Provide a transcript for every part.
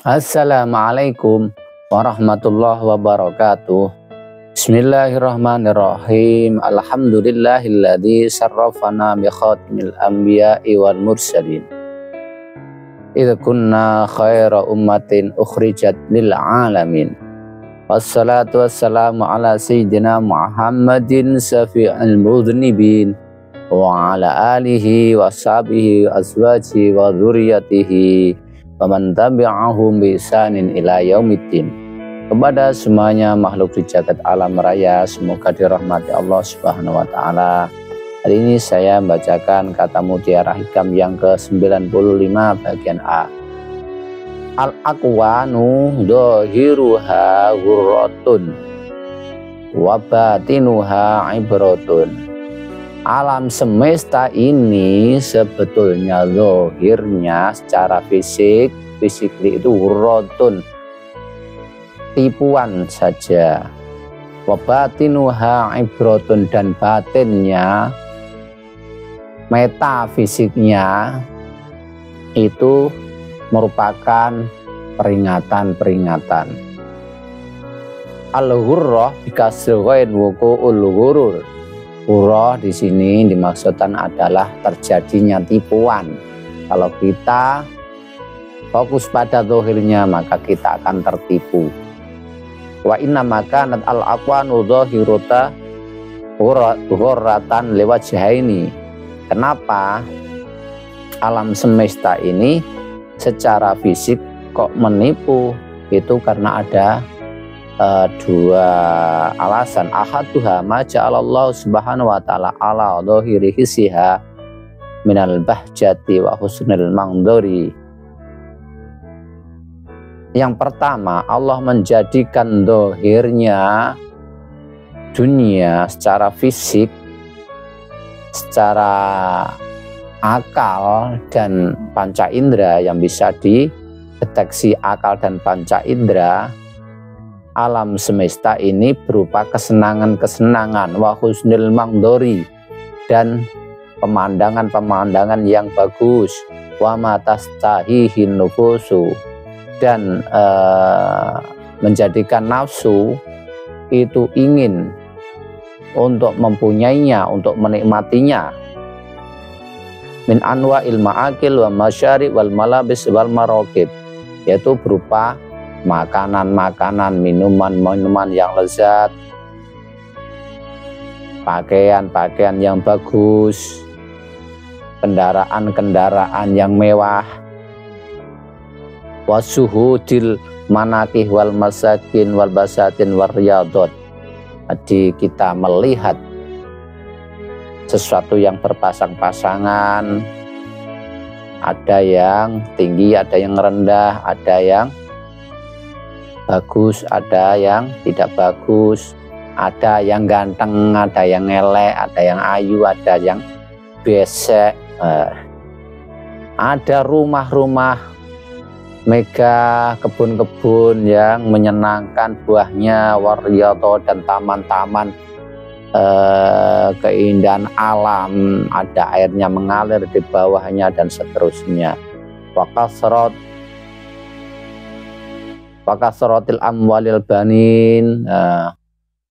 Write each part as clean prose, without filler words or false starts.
Assalamualaikum warahmatullahi wabarakatuh. Bismillahirrahmanirrahim. Alhamdulillahilladzi sarrafana bi khatimil anbiya'i wal mursalin. Idza kunna khaira ummatin ukhrijat lil alamin. Wassalatu wassalamu ala sayyidina Muhammadin safi'il mudhnibin wa ala alihi wa sahbihi wa azwajihi wa dzurriyyatihi wa man tabi'ahum bi ihsanin ila yaumiddin. Kepada semuanya makhluk di jagat alam raya, semoga dirahmati Allah Subhanahu wa taala. Hari ini saya membacakan kata mutiara hikam yang ke-95 bagian A. Al-aqwanu dhahiruha ghurratun wa batinuha ibratun. Alam semesta ini sebetulnya zahirnya secara fisik itu ghurratun, tipuan saja. Wa batinuha ibratun, dan batinnya, metafisiknya itu merupakan peringatan-peringatan. Al-ghurrah bikasril ghain wuqu'ul ghurur. Ghurrah di sini dimaksudkan adalah terjadinya tipuan. Kalau kita fokus pada zahirnya, maka kita akan tertipu. Wa inna makanat al-aqwanu dhahirata ghurratan liwajhaini. Kenapa alam semesta ini secara fisik kok menipu? Itu karena ada dua alasan. Ahaduha ma ja'alallahu subhanahu wa ta'ala ala dhahiri hisiha minal bahjati wa husnil mangdori. Yang pertama, Allah menjadikan dhahirnya dunia secara fisik, secara akal dan panca indera, yang bisa dideteksi akal dan panca indera. Alam semesta ini berupa kesenangan-kesenangan, wa husnil mangdori, dan pemandangan-pemandangan yang bagus, wa matastahihin nufusu, dan menjadikan nafsu itu ingin untuk mempunyainya, untuk menikmatinya. Min anwa'il ma'akil wa masyari wal malabis wal marokib, yaitu berupa makanan-makanan, minuman-minuman yang lezat, pakaian-pakaian yang bagus, kendaraan-kendaraan yang mewah, wasuhudil manakih wal masakin wal basatin wal riyadot. Jadi kita melihat sesuatu yang berpasang-pasangan, ada yang tinggi, ada yang rendah, ada yang bagus, ada yang tidak bagus, ada yang ganteng, ada yang elek, ada yang ayu, ada yang besek, ada rumah-rumah mega, kebun-kebun yang menyenangkan buahnya, waryato, dan taman-taman keindahan alam, ada airnya mengalir di bawahnya dan seterusnya. Wakasrotil amwalil banin,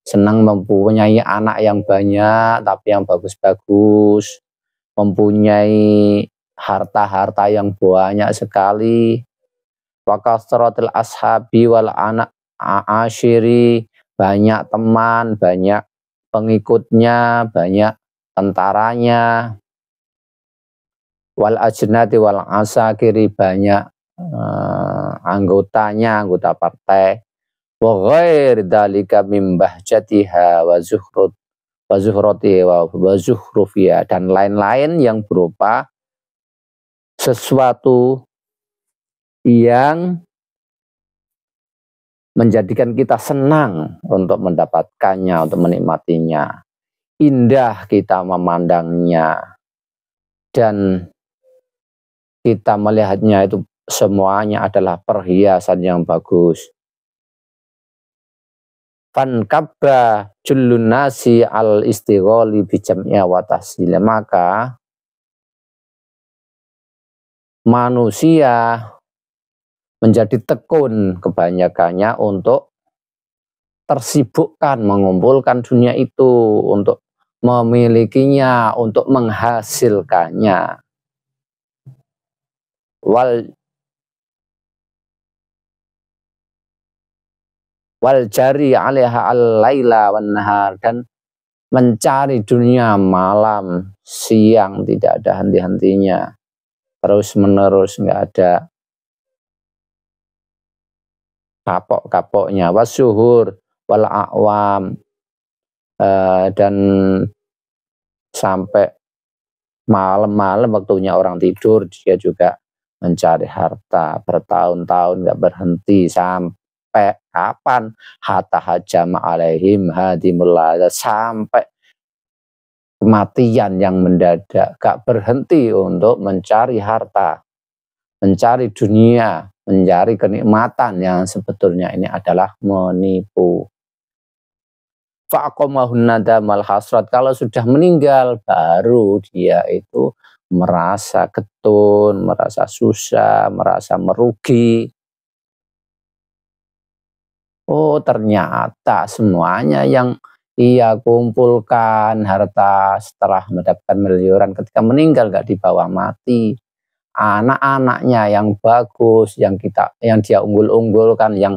senang mempunyai anak yang banyak tapi yang bagus-bagus, mempunyai harta-harta yang banyak sekali. Wakasrotil ashabi wal anak asyiri, banyak teman, banyak pengikutnya, banyak tentaranya. Wal ajnati wal asakiri, banyak anggotanya, anggota partai. Wa ghair dzalika mim bahjatiha wa zuhratiha wa zuhrufiha, dan lain-lain yang berupa sesuatu yang menjadikan kita senang untuk mendapatkannya, untuk menikmatinya. Indah kita memandangnya, dan kita melihatnya itu semuanya adalah perhiasan yang bagus. Fankabba jullun nasi al istigholi bijam'iyya wa tahsila, maka manusia menjadi tekun kebanyakannya untuk tersibukkan mengumpulkan dunia itu, untuk memilikinya, untuk menghasilkannya. Wal jari 'alaiha al-laila wan nahar, dan mencari dunia malam siang tidak ada henti-hentinya, terus menerus, nggak ada kapok-kapoknya. Wasyuhur wal a'wam, dan sampai malam-malam waktunya orang tidur dia juga mencari harta bertahun-tahun nggak berhenti. Sampai kapan? Hatta hajama alaihim hadimul ladza, sampai kematian yang mendadak, gak berhenti untuk mencari harta, mencari dunia, mencari kenikmatan yang sebetulnya ini adalah menipu. Fa'aqamahun nadamal hasrat, kalau sudah meninggal baru dia itu merasa getun, merasa susah, merasa merugi. Oh, ternyata semuanya yang ia kumpulkan harta setelah mendapatkan miliaran, ketika meninggal gak dibawa mati. Anak-anaknya yang bagus, yang dia unggul-unggulkan, yang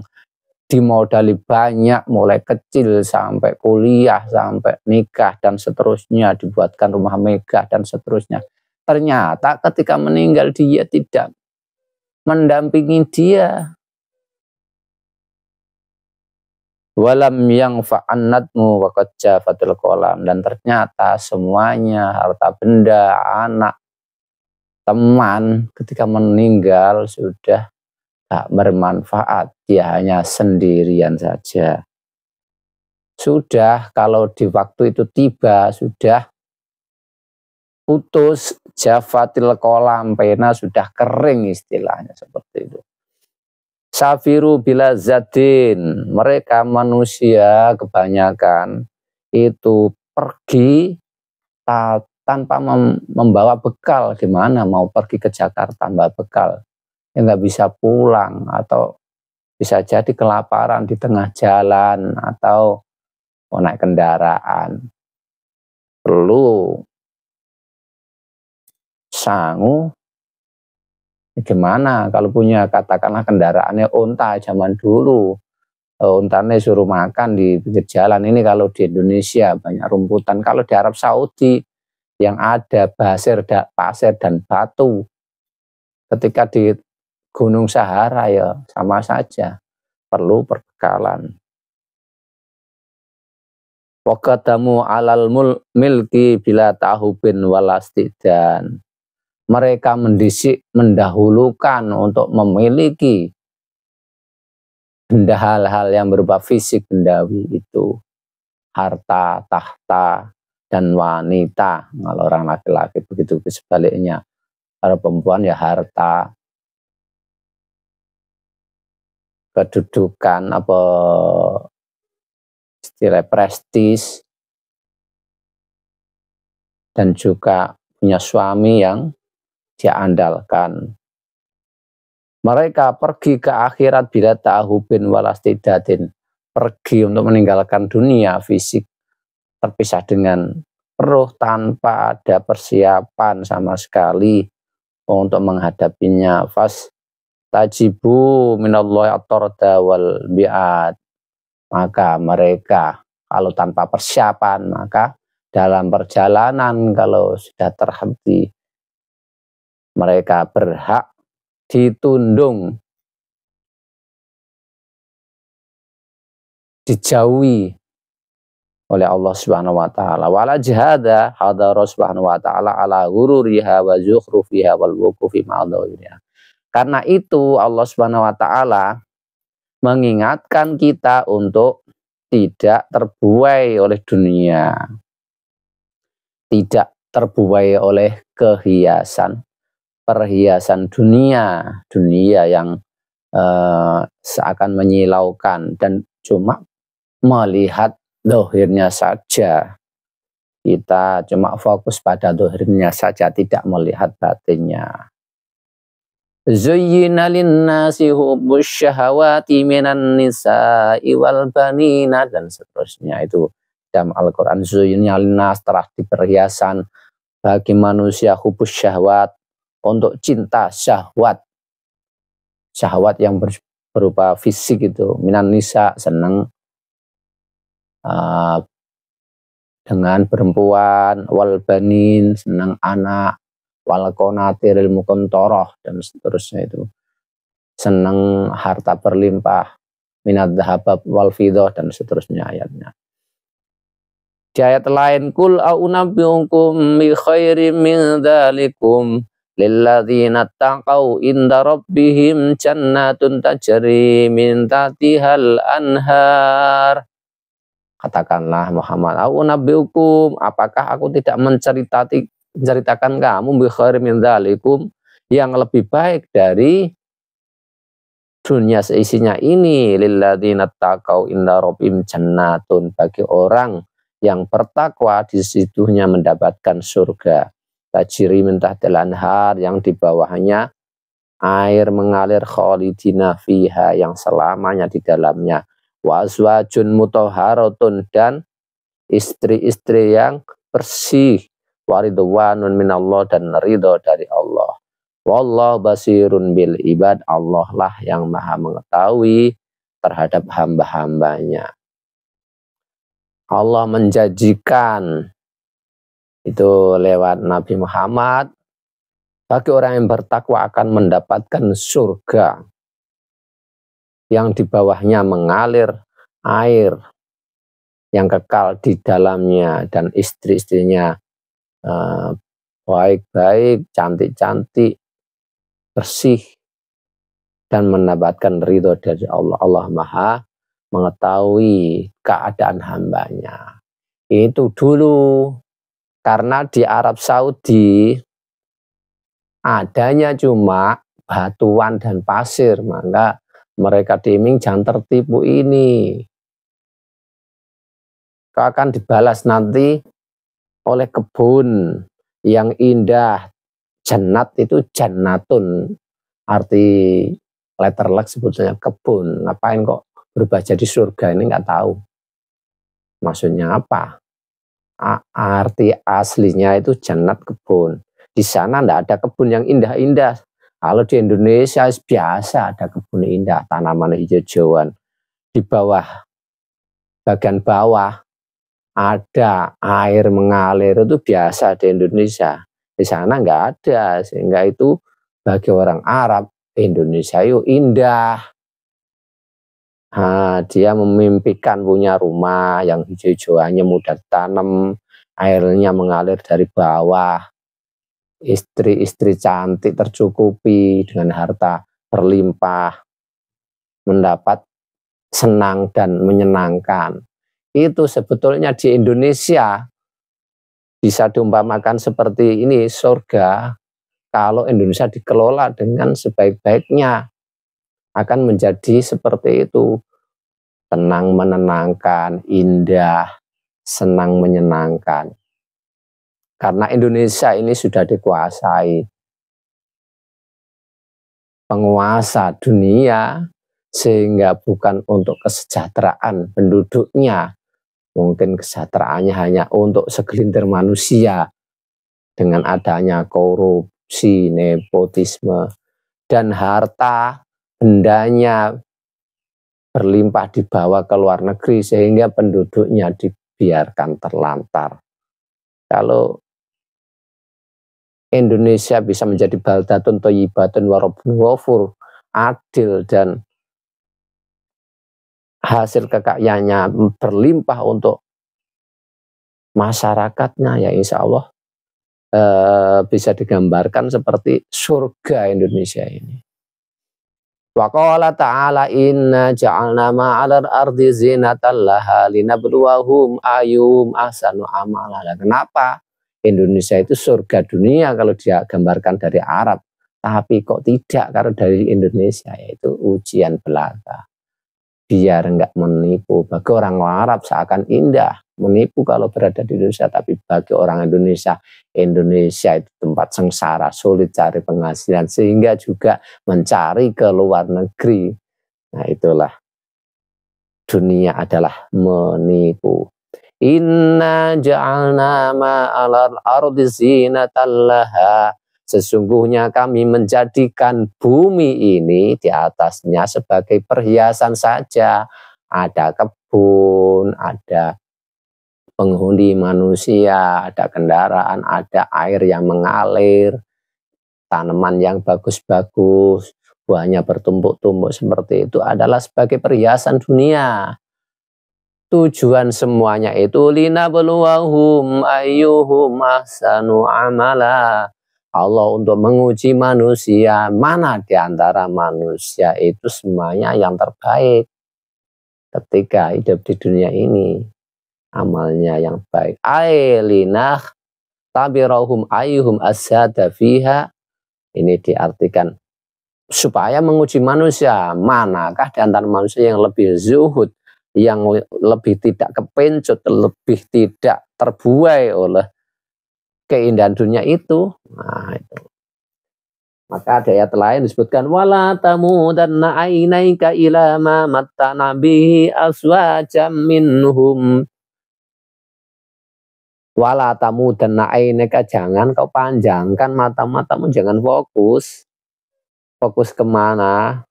dimodali banyak mulai kecil sampai kuliah, sampai nikah dan seterusnya, dibuatkan rumah megah dan seterusnya. Ternyata ketika meninggal dia tidak mendampingi dia. Walam yang fa'annatmu waqad jafatul qalam, dan ternyata semuanya harta benda, anak, teman ketika meninggal sudah tak bermanfaat, dia hanya sendirian saja. Sudah, kalau di waktu itu tiba sudah putus, jafatil qalam, pena sudah kering istilahnya seperti itu. Safiru bila zadin, mereka manusia kebanyakan itu pergi tanpa membawa bekal. Gimana mau pergi ke Jakarta tanpa bekal? Ya nggak bisa pulang, atau bisa jadi kelaparan di tengah jalan, atau mau naik kendaraan. Perlu sangu. Gimana kalau punya katakanlah kendaraannya unta zaman dulu, untanya suruh makan di pinggir jalan. Ini kalau di Indonesia banyak rumputan. Kalau di Arab Saudi yang ada pasir dan batu, ketika di Gunung Sahara ya sama saja, perlu perbekalan. Waqadamu alal milki bila tahubin walastidan, mereka mendahulukan untuk memiliki benda, hal-hal yang berupa fisik bendawi itu, harta, tahta, dan wanita. Kalau orang laki-laki begitu sebaliknya, kalau perempuan ya harta, kedudukan, apa istilah prestis, dan juga punya suami yang dia andalkan. Mereka pergi ke akhirat bila ta'hubin walastidatin, pergi untuk meninggalkan dunia fisik, terpisah dengan roh tanpa ada persiapan sama sekali untuk menghadapinya. Fas tajibu minallahi at-tarda wal bi'ad, maka mereka kalau tanpa persiapan, maka dalam perjalanan kalau sudah terhenti, mereka berhak ditundung, dijauhi oleh Allah Subhanahu wa taala. Wala jihada hadara Subhanahu wa taala ala ghururiha wa zukhrufiha wal wuqufi ma'adhawiriha. Karena itu Allah Subhanahu wa taala mengingatkan kita untuk tidak terbuai oleh dunia, tidak terbuai oleh perhiasan dunia yang seakan menyilaukan dan cuma melihat dohirnya saja. Kita cuma fokus pada dohirnya saja, tidak melihat batinnya. Zuyyina linnasi hubbus syahawati minan nisa'i wal banina, dan seterusnya. Itu dalam Al-Quran. Zuyyina linnas, telah diperhiasan bagi manusia hubbus syahwat, untuk cinta syahwat. Syahwat yang berupa fisik itu. Minan nisa, senang dengan perempuan, wal banin, senang anak, wal qanatiril muqantarah, dan seterusnya itu. Senang harta berlimpah, minad dhahab wal fiddah, dan seterusnya ayatnya. Di ayat lain, kul a'unabbi'ukum bi khairim min dzalikum lilladzina taqau inda rabbihim jannatun tajri min tahtihal anhar. Katakanlah Muhammad, a'unabbi'ukum, apakah aku tidak menceritakan kamu bi khairim min dzalikum, yang lebih baik dari dunia seisinya ini, lilladzina taqau inda rabbihim jannatun, bagi orang yang bertakwa di situnya mendapatkan surga, tajri min tahtil anhar, yang di bawahnya air mengalir, khalidina fiha, yang selamanya di dalamnya, wa azwajun mutahharatun, dan istri-istri yang bersih, wa ridwanun minallah, dan ridho dari Allah. Wallahu basirun bil ibad, Allah lah yang maha mengetahui terhadap hamba-hambanya. Allah menjanjikan itu lewat Nabi Muhammad, bagi orang yang bertakwa akan mendapatkan surga yang di bawahnya mengalir air yang kekal di dalamnya, dan istri-istrinya baik-baik, cantik-cantik, bersih, dan mendapatkan ridho dari Allah. Allah maha mengetahui keadaan hambanya. Itu dulu, karena di Arab Saudi adanya cuma batuan dan pasir, maka mereka diiming jangan tertipu ini. Kau akan dibalas nanti oleh kebun yang indah. Jannat itu jannatun, arti letter luck sebetulnya kebun. Ngapain kok berubah jadi surga, ini nggak tahu maksudnya apa. Arti aslinya itu jannat, kebun. Di sana nggak ada kebun yang indah-indah. Kalau di Indonesia biasa ada kebun indah, tanaman hijau-hijauan. Di bawah, bagian bawah ada air mengalir, itu biasa di Indonesia. Di sana nggak ada, sehingga itu bagi orang Arab, Indonesia itu indah. Dia memimpikan punya rumah yang hijau-hijauannya mudah tanam, airnya mengalir dari bawah, istri-istri cantik tercukupi dengan harta berlimpah, mendapat senang dan menyenangkan. Itu sebetulnya di Indonesia bisa diumpamakan seperti ini, surga kalau Indonesia dikelola dengan sebaik-baiknya akan menjadi seperti itu, tenang menenangkan, indah, senang menyenangkan. Karena Indonesia ini sudah dikuasai penguasa dunia, sehingga bukan untuk kesejahteraan penduduknya, mungkin kesejahteraannya hanya untuk segelintir manusia, dengan adanya korupsi, nepotisme, dan harta bendanya berlimpah dibawa ke luar negeri, sehingga penduduknya dibiarkan terlantar. Kalau Indonesia bisa menjadi baldatun thayyibatun wa rabbun ghafur, adil, dan hasil kekayaannya berlimpah untuk masyarakatnya, ya insya Allah bisa digambarkan seperti surga Indonesia ini. Wa qala ta'ala inna ja'alna ma'alal ardi zinatan laha linabluwahum ayyuhum ahsanu amala. Kenapa Indonesia itu surga dunia kalau dia gambarkan dari Arab, tapi kok tidak kalau dari Indonesia, yaitu ujian belaka. Biar enggak menipu, bagi orang Arab seakan indah, menipu kalau berada di Indonesia, tapi bagi orang Indonesia, Indonesia itu tempat sengsara, sulit cari penghasilan, sehingga juga mencari ke luar negeri. Nah, itulah dunia adalah menipu. Inna ja'alna ma'alal ardi zinatan laha. Sesungguhnya kami menjadikan bumi ini di atasnya sebagai perhiasan saja. Ada kebun, ada penghuni manusia, ada kendaraan, ada air yang mengalir, tanaman yang bagus-bagus, buahnya bertumpuk-tumpuk seperti itu adalah sebagai perhiasan dunia. Tujuan semuanya itu linabluwahum ayyuhum ahsanu amala. Allah untuk menguji manusia, mana di antara manusia itu semuanya yang terbaik ketika hidup di dunia ini, amalnya yang baik. Ailinah tabirahum ayyuhum asyada fiha. Ini diartikan supaya menguji manusia, manakah di antara manusia yang lebih zuhud, yang lebih tidak kepencut, lebih tidak terbuai oleh keindahan dunia itu. Nah, itu. Maka ada ayat lain disebutkan wala tamudanna ainaika ila ma mattana bihi aswajam minhum. Wala tamudanna ainaika, jangan kau panjangkan mata-matamu, jangan fokus. Fokus kemana?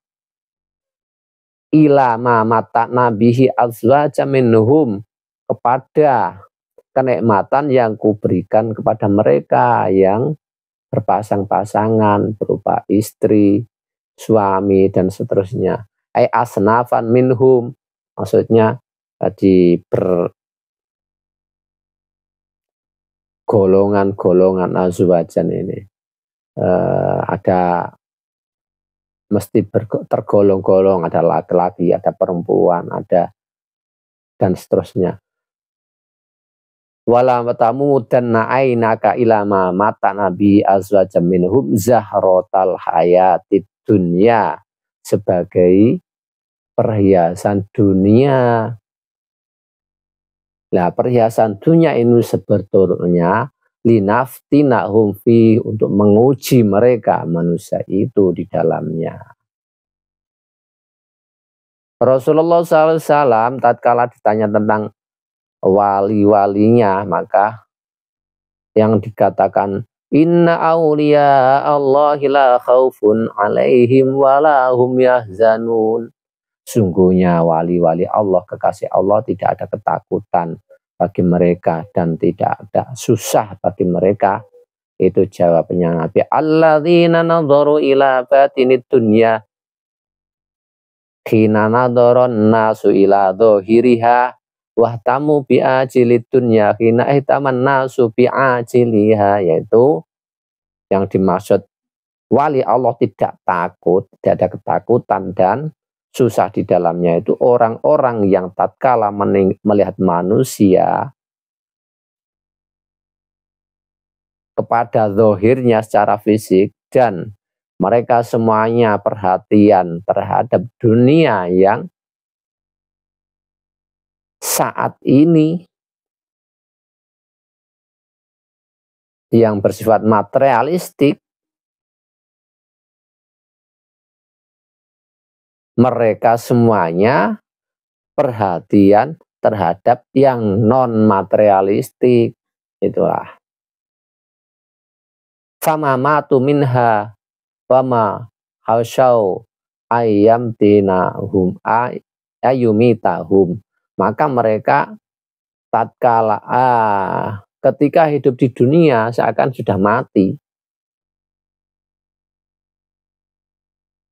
Ila ma mattana bihi aswajam minhum, kepada kenikmatan yang kuberikan kepada mereka yang berpasang-pasangan berupa istri, suami dan seterusnya. Ai asnafan minhum, maksudnya tadi bergolongan-golongan azwajan ini. Ada mesti tergolong-golong, ada laki-laki, ada perempuan, ada dan seterusnya. Wala tamudanna ainaka ila ma mata nabi azwajam minhum zahrotal hayatid dunya, sebagai perhiasan dunia. Nah, perhiasan dunia ini sebetulnya linaftinahum fi, untuk menguji mereka manusia itu di dalamnya. Rasulullah SAW tatkala ditanya tentang wali-walinya, maka yang dikatakan inna awliya Allahi la khaufun alaihim walahum yahzanun. Sungguhnya wali-wali Allah, kekasih Allah, tidak ada ketakutan bagi mereka dan tidak ada susah bagi mereka. Itu jawabnya Nabi. Alladzina nadharu ila batinid dunya khina nadharon nasu ila dhahiriha wahtamu bi'ajilid dunya khina ihtaman nasu bi'ajiliha. Yaitu yang dimaksud wali Allah tidak takut, tidak ada ketakutan dan susah di dalamnya, itu orang-orang yang tatkala melihat manusia kepada zahirnya secara fisik, dan mereka semuanya perhatian terhadap dunia yang saat ini yang bersifat materialistik, mereka semuanya perhatian terhadap yang non materialistik. Itulah fama matu minha fama hasyau ayyamtinahum ayyumitahum. Maka mereka tatkala ketika hidup di dunia seakan sudah mati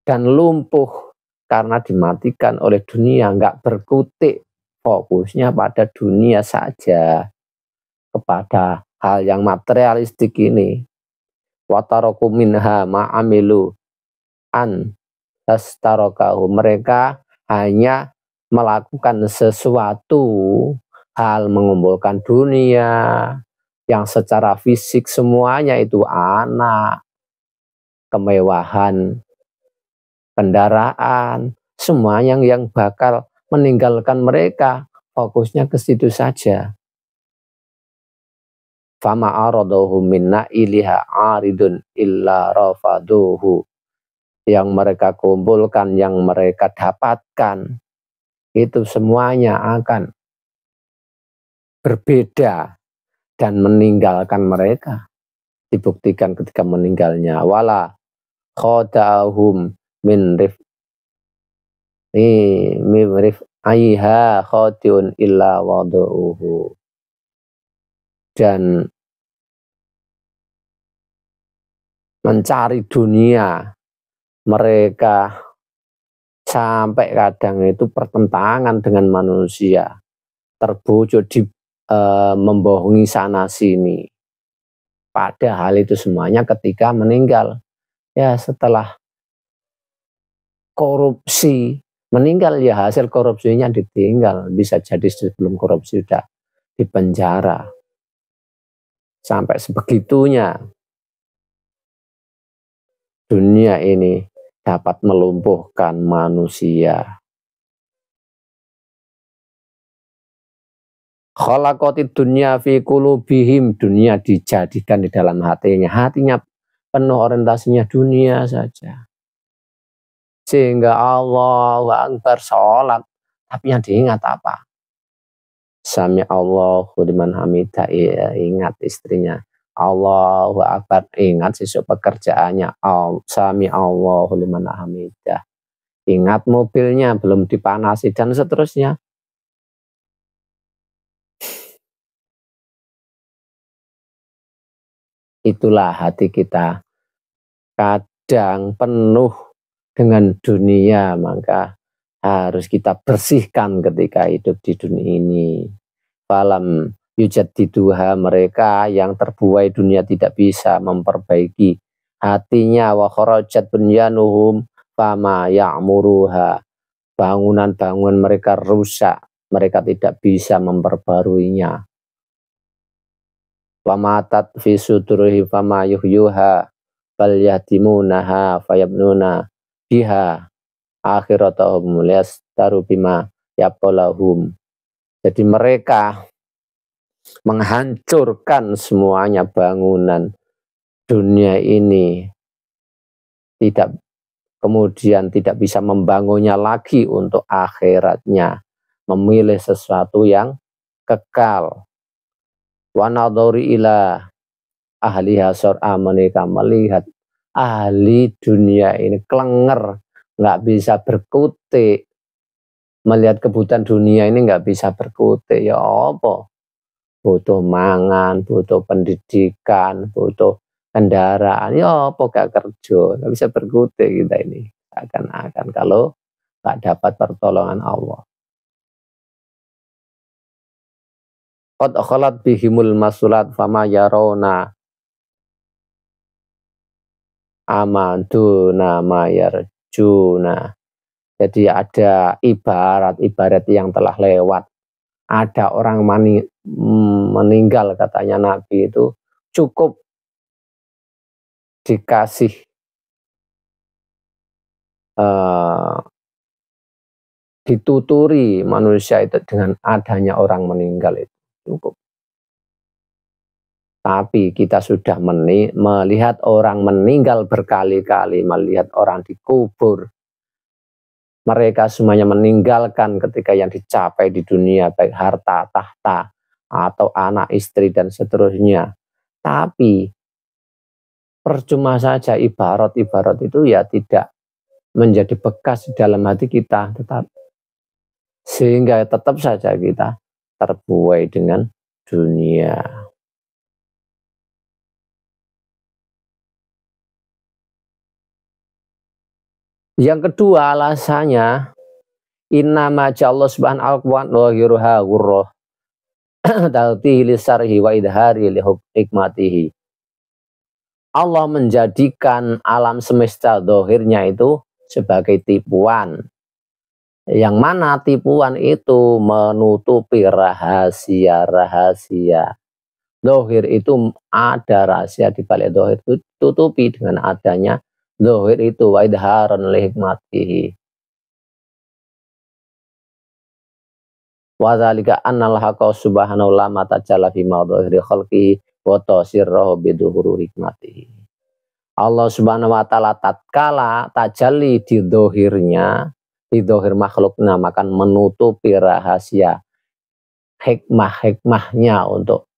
dan lumpuh karena dimatikan oleh dunia, nggak berkutik, fokusnya pada dunia saja, kepada hal yang materialistik ini. Wataroku minha ma'amilu an tastarokahu, mereka hanya melakukan sesuatu hal mengumpulkan dunia yang secara fisik semuanya itu anak, kemewahan, kendaraan, semua yang bakal meninggalkan mereka, fokusnya ke situ saja. fama aradahu minna iliha aridun illa rafaduhu. Yang mereka kumpulkan, yang mereka dapatkan, itu semuanya akan berbeda dan meninggalkan mereka. Dibuktikan ketika meninggalnya. Wala khoda'ahum min rif aiha khodiun illa wadu'uhu. Dan mencari dunia mereka sampai kadang itu pertentangan dengan manusia, terbujuk di membohongi sana sini. Padahal itu semuanya ketika meninggal, ya setelah korupsi meninggal, ya hasil korupsinya ditinggal. Bisa jadi sebelum korupsi sudah di penjara. Sampai sebegitunya dunia ini dapat melumpuhkan manusia. Khalaqatid dunya fi qulubihim, dunia dijadikan di dalam hatinya. Hatinya penuh orientasinya dunia saja. Sehingga Allahu Akbar sholat, tapi yang diingat apa? Sami Allahu liman hamidah, ingat istrinya. Allahu Akbar, ingat sisuk pekerjaannya. Sami Allahu liman hamidah. Ingat mobilnya belum dipanasi dan seterusnya. Itulah hati kita kadang penuh dengan dunia, maka harus kita bersihkan ketika hidup di dunia ini. Falam yujaddiduha, mereka yang terbuai dunia tidak bisa memperbaiki hatinya. Wa kharajat bunyanuhum fama ya'muruha, bangunan-bangunan mereka rusak, mereka tidak bisa memperbaruinya. Wa matat fi sudurihi fama yuhyuha bal yahdimunaha fayabnuna biha akhiratahum liyastaru bima yaqalahum. Jadi mereka menghancurkan semuanya bangunan dunia ini, kemudian tidak bisa membangunnya lagi untuk akhiratnya, memilih sesuatu yang kekal. Wa nadhari ila ahliha sur'a, mereka melihat ahli dunia ini kelenger, nggak bisa berkutik. Melihat kebutuhan dunia ini nggak bisa berkutik, ya apa? Butuh mangan, butuh pendidikan, butuh kendaraan, ya apa gak kerja, nggak bisa berkutik kita ini. Akan-akan kalau nggak dapat pertolongan Allah. Qad khalat bihimul masulat fama yarona amanduna mayarjuna. Jadi ada ibarat yang telah lewat. Ada orang meninggal, katanya Nabi itu cukup dikasih dituturi manusia itu dengan adanya orang meninggal, itu cukup. Tapi kita sudah melihat orang meninggal berkali-kali, melihat orang dikubur. Mereka semuanya meninggalkan ketika yang dicapai di dunia, baik harta, tahta, atau anak, istri, dan seterusnya. Tapi percuma saja ibarat-ibarat itu ya tidak menjadi bekas di dalam hati kita, sehingga tetap saja kita terbuai dengan dunia. Yang kedua alasannya, innama ja'allahu subhanahu wa ta'ala ghurrah taltihi lisarhi wa idhari li hikmatihi. Allah menjadikan alam semesta zahirnya itu sebagai tipuan. Yang mana tipuan itu menutupi rahasia-rahasia. Zahir itu ada rahasia di balik zahir, itu tutupi dengan adanya zahir itu, wa idharan li hikmatihi. Wa dzalika annal haqqa subhanahu la matajalla fi mawdhi'i khalqihi wa tasirrahu biduhuru hikmatihi. Allah Subhanahu wa taala tatkala tajalli di dohirnya, di dohir makhluknya, maka menutupi rahasia hikmah-hikmahnya untuk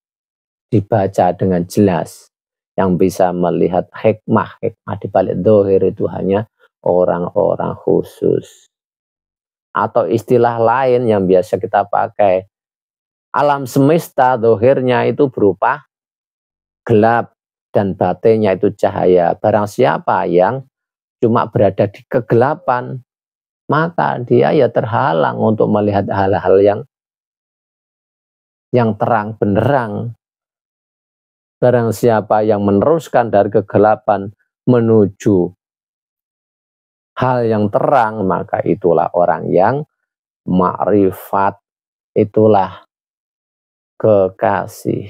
dibaca dengan jelas. Yang bisa melihat hikmah-hikmah di balik dohir itu hanya orang-orang khusus. Atau istilah lain yang biasa kita pakai, alam semesta dohirnya itu berupa gelap dan batinnya itu cahaya. Barang siapa yang cuma berada di kegelapan, maka dia ya terhalang untuk melihat hal-hal yang terang benderang. Barang siapa yang meneruskan dari kegelapan menuju hal yang terang, maka itulah orang yang makrifat, itulah kekasih.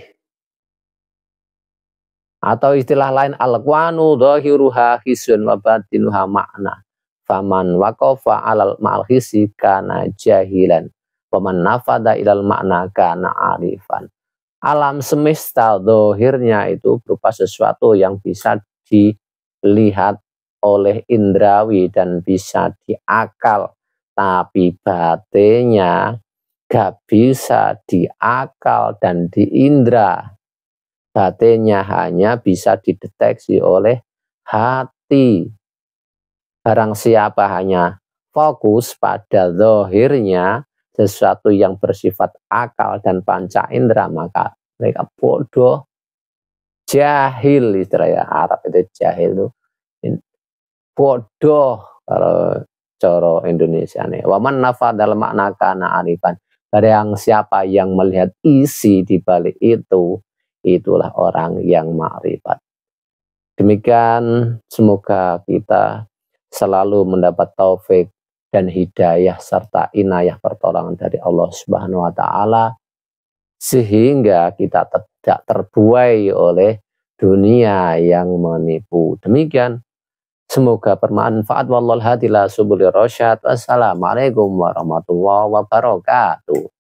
Atau istilah lain, al-qwanu dhahiruha hisun wa batinuha makna. Faman waqafa alal ma'al hisi kana jahilan. Waman nafada ilal makna kana arifan. Alam semesta dohirnya itu berupa sesuatu yang bisa dilihat oleh indrawi dan bisa diakal, tapi batinnya gak bisa diakal dan diindra. Batinnya hanya bisa dideteksi oleh hati. Barang siapa hanya fokus pada dohirnya, sesuatu yang bersifat akal dan panca indera, maka mereka bodoh, jahil, istilahnya Arab itu jahil itu bodoh kalau coro Indonesia nih. Waman nafa dalam makna kana arifan. Barang siapa yang melihat isi di balik itu, itulah orang yang makrifat. Demikian, semoga kita selalu mendapat taufik dan hidayah serta inayah pertolongan dari Allah Subhanahu wa taala, sehingga kita tidak terbuai oleh dunia yang menipu. Demikian, semoga bermanfaat. Wallahul hadi ila subulir rasyad. Wassalamualaikum warahmatullahi wabarakatuh.